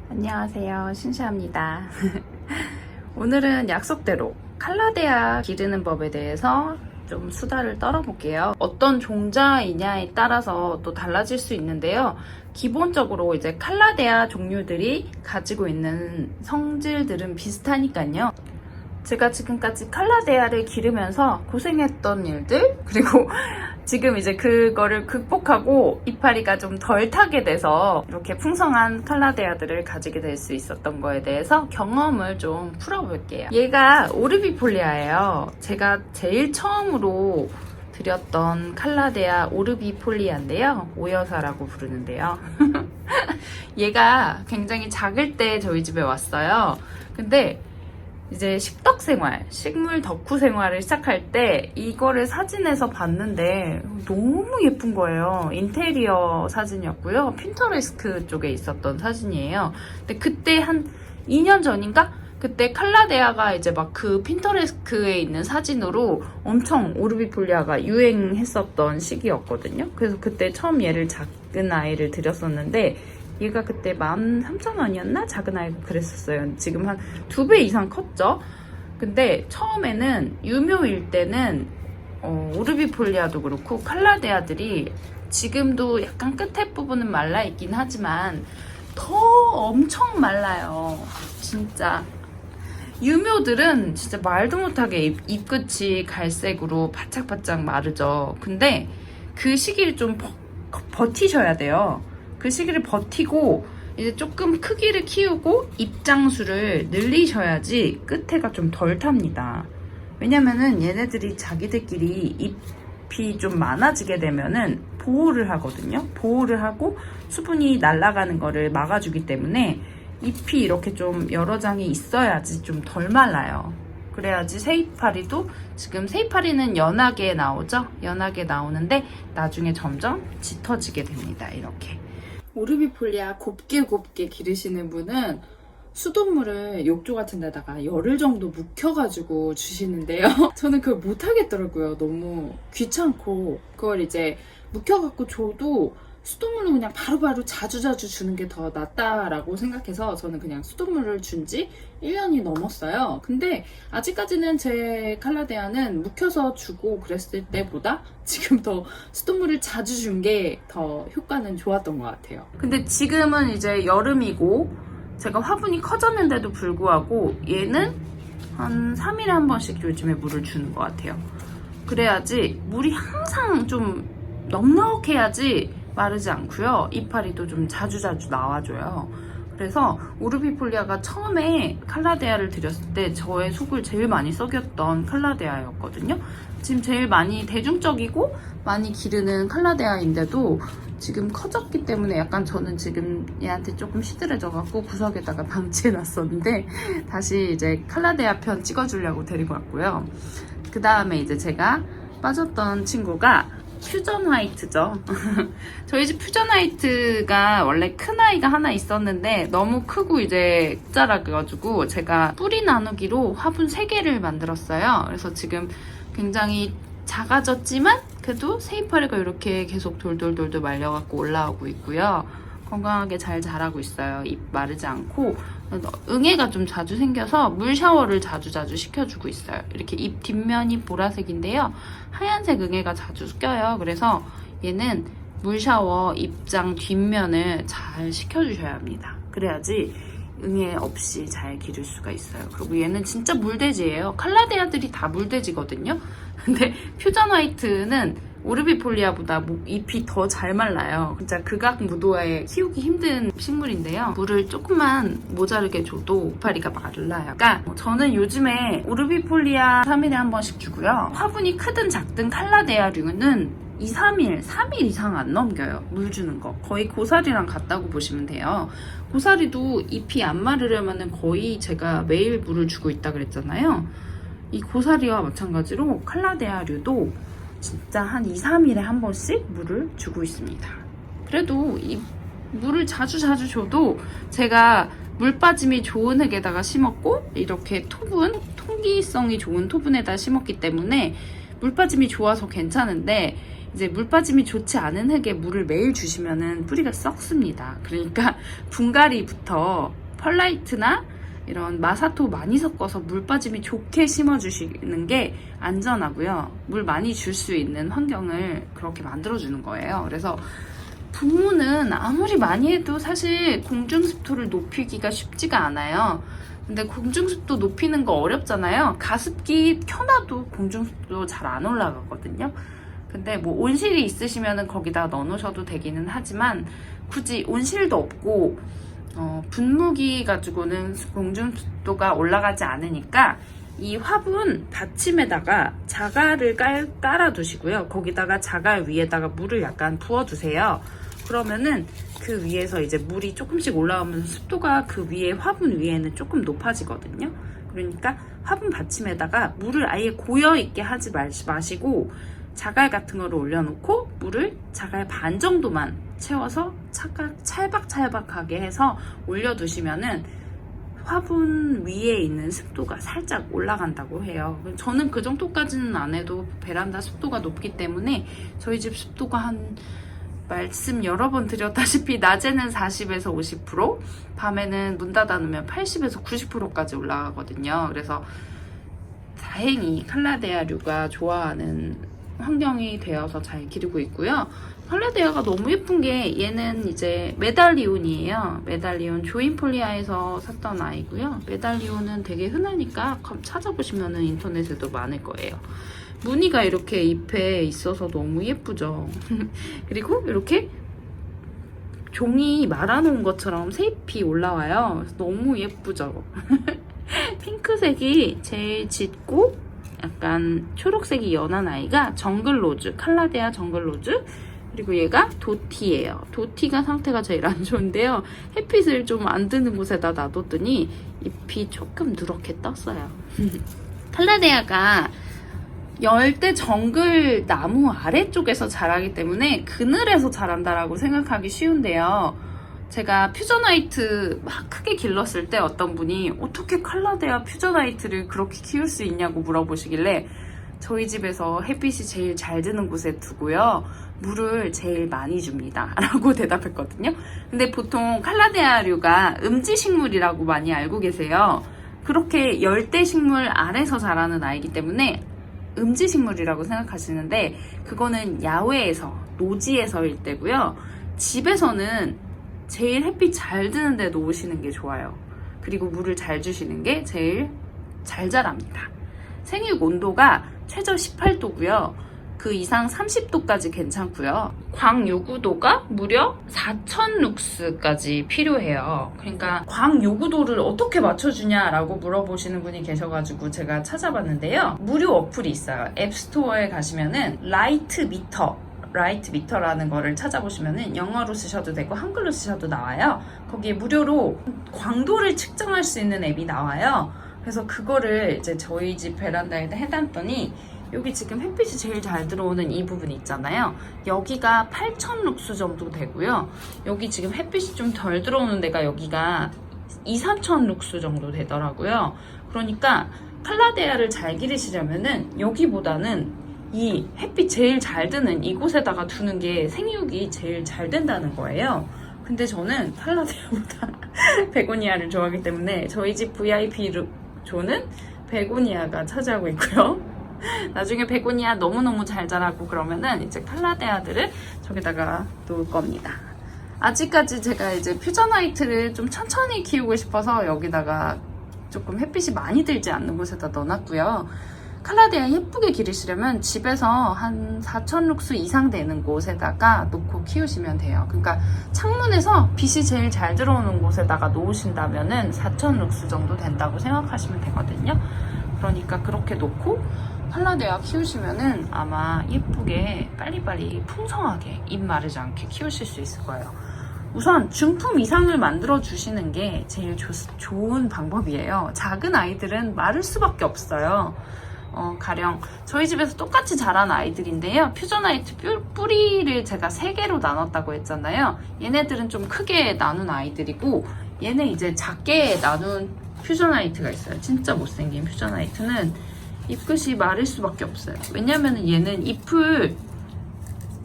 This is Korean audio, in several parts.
안녕하세요, 신시아입니다. 오늘은 약속대로 칼라데아 기르는 법에 대해서 좀 수다를 떨어볼게요. 어떤 종자이냐에 따라서 또 달라질 수 있는데요. 기본적으로 이제 칼라데아 종류들이 가지고 있는 성질들은 비슷하니까요. 제가 지금까지 칼라데아를 기르면서 고생했던 일들, 그리고 지금 이제 그거를 극복하고 이파리가 좀 덜 타게 돼서 이렇게 풍성한 칼라데아들을 가지게 될 수 있었던 거에 대해서 경험을 좀 풀어볼게요. 얘가 오르비폴리아예요. 제가 제일 처음으로 드렸던 칼라데아 오르비폴리아인데요. 오여사라고 부르는데요. 얘가 굉장히 작을 때 저희 집에 왔어요. 근데 이제 식덕 생활, 식물 덕후 생활을 시작할 때 이거를 사진에서 봤는데 너무 예쁜 거예요. 인테리어 사진이었고요. 핀터레스트 쪽에 있었던 사진이에요. 근데 그때 한 2년 전인가? 그때 칼라데아가 이제 막 그 핀터레스트에 있는 사진으로 엄청 오르비폴리아가 유행했었던 시기였거든요. 그래서 그때 처음 얘를 작은 아이를 드렸었는데 얘가 그때 13,000원이었나? 작은 아이가 그랬었어요. 지금 한 2배 이상 컸죠? 근데 처음에는 유묘일 때는 오르비폴리아도 그렇고 칼라데아들이 지금도 약간 끝에 부분은 말라있긴 하지만 더 엄청 말라요. 진짜. 유묘들은 진짜 말도 못하게 잎끝이 갈색으로 바짝바짝 마르죠. 근데 그 시기를 좀 버티셔야 돼요. 그 시기를 버티고 이제 조금 크기를 키우고 잎장수를 늘리셔야지 끝에가 좀 덜 탑니다. 왜냐면은 얘네들이 자기들끼리 잎이 좀 많아지게 되면은 보호를 하거든요. 보호를 하고 수분이 날아가는 거를 막아주기 때문에 잎이 이렇게 좀 여러 장이 있어야지 좀 덜 말라요. 그래야지 새이파리도, 지금 새이파리는 연하게 나오죠? 연하게 나오는데 나중에 점점 짙어지게 됩니다. 이렇게. 오르비폴리아 곱게 기르시는 분은 수돗물을 욕조 같은 데다가 열흘 정도 묵혀가지고 주시는데요. 저는 그걸 못하겠더라고요. 너무 귀찮고. 그걸 이제 묵혀갖고 줘도 수돗물로 그냥 바로바로 자주자주 주는 게 더 낫다라고 생각해서 저는 그냥 수돗물을 준 지 1년이 넘었어요. 근데 아직까지는 제 칼라데아는 묵혀서 주고 그랬을 때보다 지금 더 수돗물을 자주 준 게 더 효과는 좋았던 것 같아요. 근데 지금은 이제 여름이고 제가 화분이 커졌는데도 불구하고 얘는 한 3일에 한 번씩 요즘에 물을 주는 것 같아요. 그래야지 물이 항상 좀 넉넉해야지 마르지 않고요. 이파리도 좀 자주자주 나와줘요. 그래서 오르비폴리아가 처음에 칼라데아를 드렸을 때 저의 속을 제일 많이 썩였던 칼라데아였거든요. 지금 제일 많이 대중적이고 많이 기르는 칼라데아인데도 지금 커졌기 때문에 약간 저는 지금 얘한테 조금 시들해져갖고 구석에다가 방치해놨었는데 다시 이제 칼라데아 편 찍어주려고 데리고 왔고요. 그 다음에 이제 제가 빠졌던 친구가 퓨전 화이트죠. 저희 집 퓨전 화이트가 원래 큰 아이가 하나 있었는데 너무 크고 이제 자라가지고 제가 뿌리 나누기로 화분 3개를 만들었어요. 그래서 지금 굉장히 작아졌지만 그래도 새이파리가 이렇게 계속 돌돌돌돌 말려갖고 올라오고 있고요. 건강하게 잘 자라고 있어요. 잎 마르지 않고. 응애가 좀 자주 생겨서 물 샤워를 자주자주 시켜주고 있어요. 이렇게 잎 뒷면이 보라색인데요. 하얀색 응애가 자주 껴요. 그래서 얘는 물 샤워 잎장 뒷면을 잘 시켜주셔야 합니다. 그래야지 응애 없이 잘 기를 수가 있어요. 그리고 얘는 진짜 물돼지예요. 칼라데아들이 다 물돼지거든요. 근데 퓨전 화이트는 오르비폴리아보다 잎이 더 잘 말라요. 진짜 극악무도하에 키우기 힘든 식물인데요. 물을 조금만 모자르게 줘도 이파리가 말라요. 그러니까 저는 요즘에 오르비폴리아 3일에 한 번씩 주고요. 화분이 크든 작든 칼라데아류는 2, 3일, 3일 이상 안 넘겨요. 물 주는 거. 거의 고사리랑 같다고 보시면 돼요. 고사리도 잎이 안 마르려면 거의 제가 매일 물을 주고 있다 그랬잖아요. 이 고사리와 마찬가지로 칼라데아류도 진짜 한 2, 3일에 한 번씩 물을 주고 있습니다. 그래도 이 물을 자주 줘도 제가 물 빠짐이 좋은 흙에다가 심었고 이렇게 통기성이 좋은 토분에다 심었기 때문에 물 빠짐이 좋아서 괜찮은데 이제 물 빠짐이 좋지 않은 흙에 물을 매일 주시면은 뿌리가 썩습니다. 그러니까 분갈이부터 펄라이트나 이런 마사토 많이 섞어서 물 빠짐이 좋게 심어주시는 게 안전하고요. 물 많이 줄 수 있는 환경을 그렇게 만들어주는 거예요. 그래서 분무는 아무리 많이 해도 사실 공중습도를 높이기가 쉽지가 않아요. 근데 공중습도 높이는 거 어렵잖아요. 가습기 켜놔도 공중습도 잘 안 올라가거든요. 근데 뭐 온실이 있으시면은 거기다 넣어놓으셔도 되기는 하지만 굳이 온실도 없고 분무기 가지고는 공중습도가 올라가지 않으니까 이 화분 받침에다가 자갈을 깔아두시고요. 거기다가 자갈 위에다가 물을 약간 부어주세요. 그러면은 그 위에서 이제 물이 조금씩 올라오면서 습도가 그 위에 화분 위에는 조금 높아지거든요. 그러니까 화분 받침에다가 물을 아예 고여있게 하지 마시고 자갈 같은 거를 올려놓고 물을 자갈 반 정도만 채워서 찰박찰박하게 해서 올려두시면은 화분 위에 있는 습도가 살짝 올라간다고 해요. 저는 그 정도까지는 안 해도 베란다 습도가 높기 때문에 저희 집 습도가 한 말씀 여러 번 드렸다시피 낮에는 40에서 50%, 밤에는 문 닫아놓으면 80에서 90%까지 올라가거든요. 그래서 다행히 칼라데아류가 좋아하는 환경이 되어서 잘 기르고 있고요. 칼라데아가 너무 예쁜 게 얘는 이제 메달리온이에요. 메달리온 조인폴리아에서 샀던 아이고요. 메달리온은 되게 흔하니까 찾아보시면 인터넷에도 많을 거예요. 무늬가 이렇게 잎에 있어서 너무 예쁘죠. 그리고 이렇게 종이 말아놓은 것처럼 새잎이 올라와요. 너무 예쁘죠. 핑크색이 제일 짙고 약간 초록색이 연한 아이가 정글로즈, 칼라데아 정글로즈. 그리고 얘가 도티예요. 도티가 상태가 제일 안 좋은데요. 햇빛을 좀 안 드는 곳에다 놔뒀더니 잎이 조금 누렇게 떴어요. 칼라데아가 열대 정글 나무 아래쪽에서 자라기 때문에 그늘에서 자란다라고 생각하기 쉬운데요. 제가 퓨전화이트 막 크게 길렀을 때 어떤 분이 어떻게 칼라데아 퓨전화이트를 그렇게 키울 수 있냐고 물어보시길래 저희 집에서 햇빛이 제일 잘 드는 곳에 두고요. 물을 제일 많이 줍니다. 라고 대답했거든요. 근데 보통 칼라데아류가 음지식물이라고 많이 알고 계세요. 그렇게 열대식물 아래서 자라는 아이기 때문에 음지식물이라고 생각하시는데 그거는 야외에서, 노지에서일 때고요. 집에서는 제일 햇빛 잘 드는 데 놓으시는 게 좋아요. 그리고 물을 잘 주시는 게 제일 잘 자랍니다. 생육 온도가 최저 18도고요. 그 이상 30도까지 괜찮고요. 광요구도가 무려 4000룩스까지 필요해요. 그러니까 광요구도를 어떻게 맞춰주냐라고 물어보시는 분이 계셔가지고 제가 찾아봤는데요. 무료 어플이 있어요. 앱스토어에 가시면은 라이트 미터라는 거를 찾아보시면은 영어로 쓰셔도 되고 한글로 쓰셔도 나와요. 거기에 무료로 광도를 측정할 수 있는 앱이 나와요. 그래서 그거를 이제 저희 집 베란다에다 해놨더니 여기 지금 햇빛이 제일 잘 들어오는 이 부분 있잖아요. 여기가 8000룩스 정도 되고요. 여기 지금 햇빛이 좀 덜 들어오는 데가 여기가 3000룩스 정도 되더라고요. 그러니까 칼라데아를 잘 기르시려면은 여기보다는 이 햇빛 제일 잘 드는 이곳에다가 두는 게 생육이 제일 잘 된다는 거예요. 근데 저는 칼라데아보다 베고니아를 좋아하기 때문에 저희 집 VIP 조는 베고니아가 차지하고 있고요. 나중에 베고니아 너무너무 잘 자라고 그러면은 이제 칼라데아들을 저기다가 놓을 겁니다. 아직까지 제가 이제 퓨전화이트를 좀 천천히 키우고 싶어서 여기다가 조금 햇빛이 많이 들지 않는 곳에다 넣어놨고요. 칼라데아 예쁘게 기르시려면 집에서 한 4000룩스 이상 되는 곳에다가 놓고 키우시면 돼요. 그러니까 창문에서 빛이 제일 잘 들어오는 곳에다가 놓으신다면은 4000룩스 정도 된다고 생각하시면 되거든요. 그러니까 그렇게 놓고 칼라데아 키우시면은 아마 예쁘게 빨리빨리 풍성하게 잎 마르지 않게 키우실 수 있을 거예요. 우선 중품 이상을 만들어 주시는 게 제일 좋은 방법이에요. 작은 아이들은 마를 수밖에 없어요. 가령 저희 집에서 똑같이 자란 아이들인데요. 퓨전화이트 뿌리를 제가 3개로 나눴다고 했잖아요. 얘네들은 좀 크게 나눈 아이들이고 얘는 이제 작게 나눈 퓨전화이트가 있어요. 진짜 못생긴 퓨전화이트는 잎끝이 마를 수밖에 없어요. 왜냐면은 얘는 잎을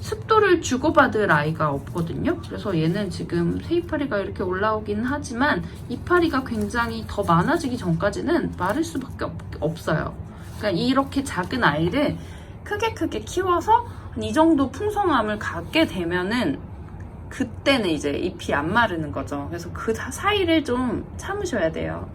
습도를 주고받을 아이가 없거든요. 그래서 얘는 지금 새이파리가 이렇게 올라오긴 하지만 이파리가 굉장히 더 많아지기 전까지는 마를 수밖에 없어요. 그러니까 이렇게 작은 아이를 크게 키워서 이 정도 풍성함을 갖게 되면은 그때는 이제 잎이 안 마르는 거죠. 그래서 그 사이를 좀 참으셔야 돼요.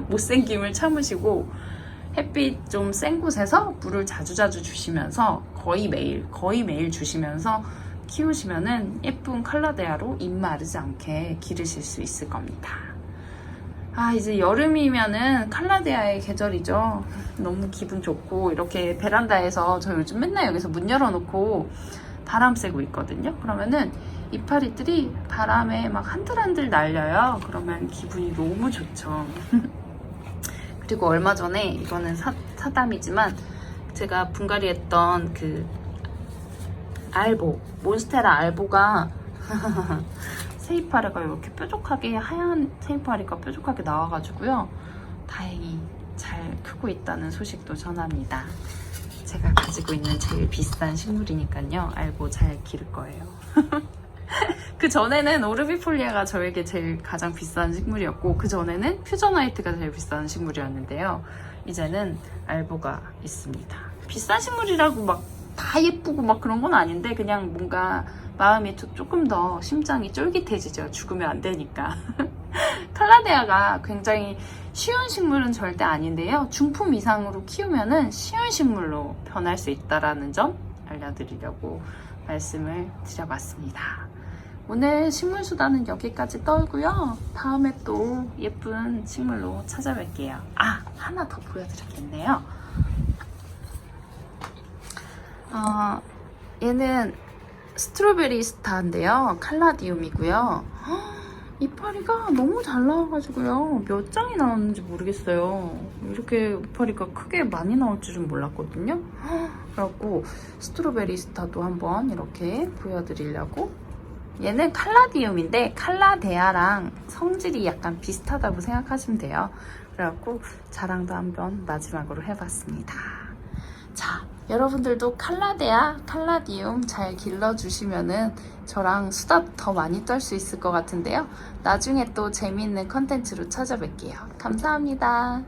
못생김을 참으시고 햇빛 좀 센 곳에서 물을 자주자주 주시면서 거의 매일 주시면서 키우시면은 예쁜 칼라데아로 잎 마르지 않게 기르실 수 있을 겁니다. 아, 이제 여름이면은 칼라데아의 계절이죠. 너무 기분 좋고 이렇게 베란다에서 저 요즘 맨날 여기서 문 열어놓고 바람 쐬고 있거든요. 그러면은 이파리들이 바람에 막 한들한들 날려요. 그러면 기분이 너무 좋죠. 그리고 얼마 전에 이거는 사담이지만 제가 분갈이 했던 그 알보, 몬스테라 알보가 새이파리가 이렇게 뾰족하게 하얀 새이파리가 뾰족하게 나와가지고요. 다행히 잘 크고 있다는 소식도 전합니다. 제가 가지고 있는 제일 비싼 식물이니까요. 알보 잘 기를 거예요. 그 전에는 오르비폴리아가 저에게 제일 가장 비싼 식물이었고 그 전에는 퓨전화이트가 제일 비싼 식물이었는데요. 이제는 알보가 있습니다. 비싼 식물이라고 막 다 예쁘고 막 그런 건 아닌데 그냥 뭔가 마음이 조금 더 심장이 쫄깃해지죠. 죽으면 안 되니까. 칼라데아가 굉장히 쉬운 식물은 절대 아닌데요. 중품 이상으로 키우면은 쉬운 식물로 변할 수 있다는 점 알려드리려고 말씀을 드려봤습니다. 오늘 식물 수다는 여기까지 떨고요. 다음에 또 예쁜 식물로 찾아뵐게요. 아, 하나 더 보여드리겠네요. 얘는 스트로베리 스타인데요. 칼라디움이고요. 이파리가 너무 잘 나와가지고요. 몇 장이 나왔는지 모르겠어요. 이렇게 이파리가 크게 많이 나올 줄은 몰랐거든요. 그래갖고 스트로베리 스타도 한번 이렇게 보여드리려고. 얘는 칼라디움인데 칼라데아랑 성질이 약간 비슷하다고 생각하시면 돼요. 그래갖고 자랑도 한번 마지막으로 해봤습니다. 자, 여러분들도 칼라데아, 칼라디움 잘 길러주시면은 저랑 수다 더 많이 떨 수 있을 것 같은데요. 나중에 또 재미있는 컨텐츠로 찾아뵐게요. 감사합니다.